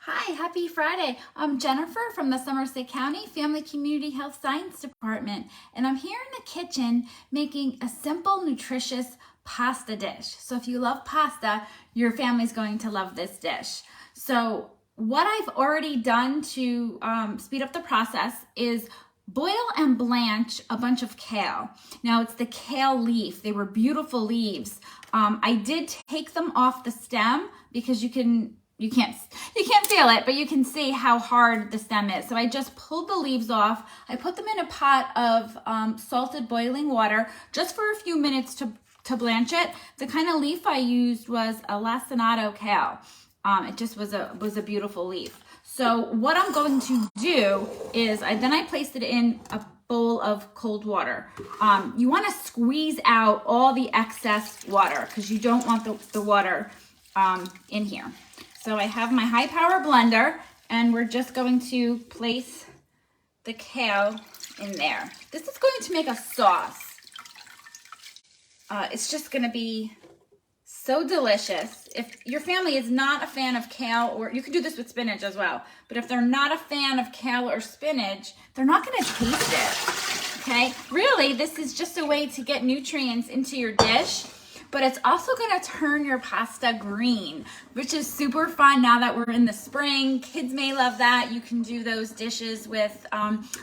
Hi, happy Friday. I'm Jennifer from the Somerset County Family Community Health Science Department, and I'm here in the kitchen making a simple, nutritious pasta dish. So if you love pasta, your family's going to love this dish. So what I've already done to speed up the process is boil and blanch a bunch of kale. Now it's the kale leaf. They were beautiful leaves. I did take them off the stem because you can't feel it, but you can see how hard the stem is. So I just pulled the leaves off. I put them in a pot of salted boiling water just for a few minutes to blanch it. The kind of leaf I used was a lacinato kale. It just was a beautiful leaf. So what I'm going to do is I placed it in a bowl of cold water. You want to squeeze out all the excess water because you don't want the water in here. So I have my high power blender and we're just going to place the kale in there. This is going to make a sauce. It's just going to be so delicious. If your family is not a fan of kale, or you can do this with spinach as well, but if they're not a fan of kale or spinach, they're not going to taste it, okay? Really, this is just a way to get nutrients into your dish, but it's also going to turn your pasta green, which is super fun now that we're in the spring. Kids may love that. You can do those dishes with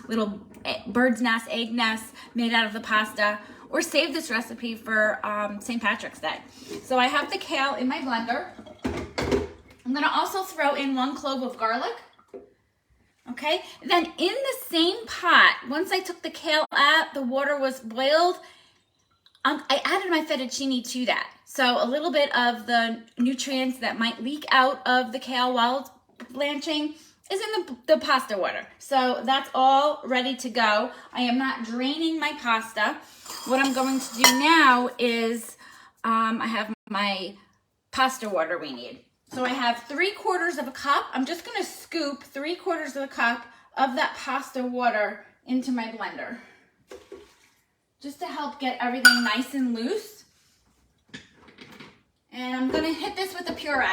little bird's nest, egg nests made out of the pasta, or save this recipe for St. Patrick's Day. So I have the kale in my blender. I'm gonna also throw in 1 clove of garlic. Okay, then in the same pot, once I took the kale out, the water was boiled, I added my fettuccine to that. So a little bit of the nutrients that might leak out of the kale while it's blanching is in the pasta water. So that's all ready to go. I am not draining my pasta. What I'm going to do now is I have my pasta water we need. So I have 3/4 of a cup. I'm just gonna scoop 3/4 of a cup of that pasta water into my blender, just to help get everything nice and loose. And I'm gonna hit this with a puree.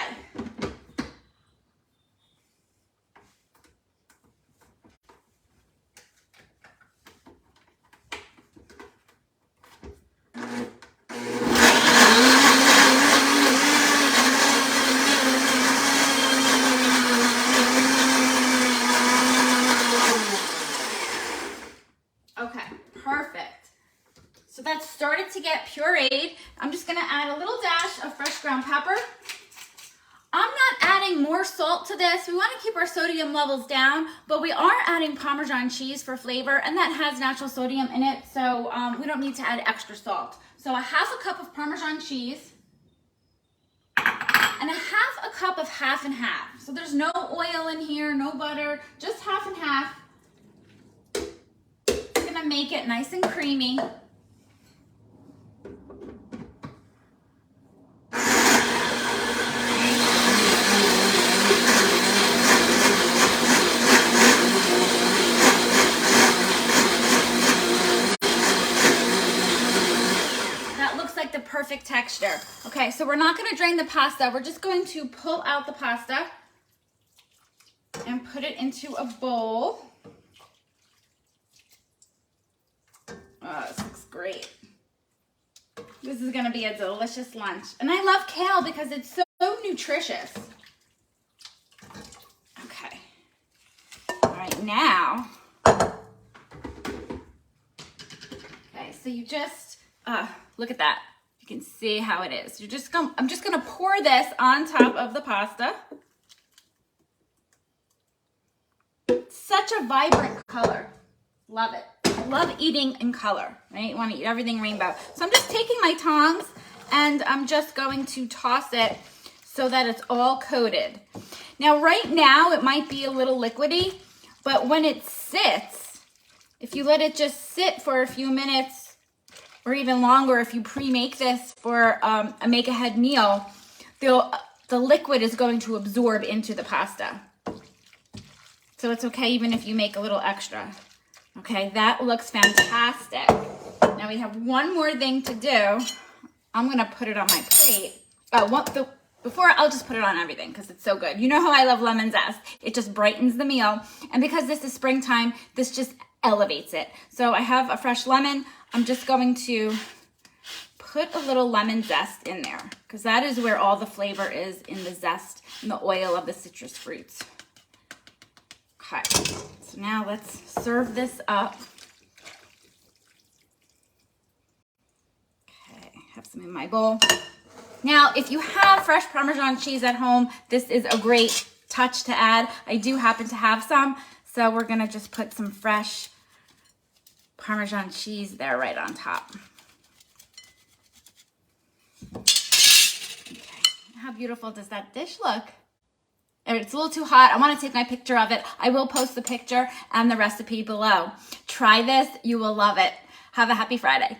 Okay, perfect. So that's started to get pureed. I'm just gonna add a little dash of fresh ground pepper. I'm not adding more salt to this. We wanna keep our sodium levels down, but we are adding Parmesan cheese for flavor, and that has natural sodium in it, so we don't need to add extra salt. So a 1/2 cup of Parmesan cheese, and a 1/2 cup of 1/2 and 1/2. So there's no oil in here, no butter, just 1/2 and 1/2. Gonna make it nice and creamy. That looks like the perfect texture. Okay, so we're not gonna drain the pasta. We're just going to pull out the pasta and put it into a bowl. Oh, this looks great. This is gonna be a delicious lunch. And I love kale because it's so nutritious. Okay. All right, now. Okay, so you just, look at that. You can see how it is. I'm just gonna pour this on top of the pasta. Such a vibrant color. Love it. Love eating in color, right? You want to eat everything rainbow. So I'm just taking my tongs and I'm just going to toss it so that it's all coated. Now, right now, it might be a little liquidy, but when it sits, if you let it just sit for a few minutes or even longer, if you pre-make this for a make-ahead meal, the liquid is going to absorb into the pasta. So it's okay even if you make a little extra. Okay, that looks fantastic. Now we have one more thing to do. I'm gonna put it on my plate. before, I'll just put it on everything because it's so good. You know how I love lemon zest. It just brightens the meal. And because this is springtime, this just elevates it. So I have a fresh lemon. I'm just going to put a little lemon zest in there because that is where all the flavor is, in the zest and the oil of the citrus fruits. Okay, so now let's serve this up. Okay, have some in my bowl. Now, if you have fresh Parmesan cheese at home, this is a great touch to add. I do happen to have some, so we're gonna just put some fresh Parmesan cheese there right on top. Okay, how beautiful does that dish look? It's a little too hot. I want to take my picture of it. I will post the picture and the recipe below. Try this. You will love it. Have a happy Friday.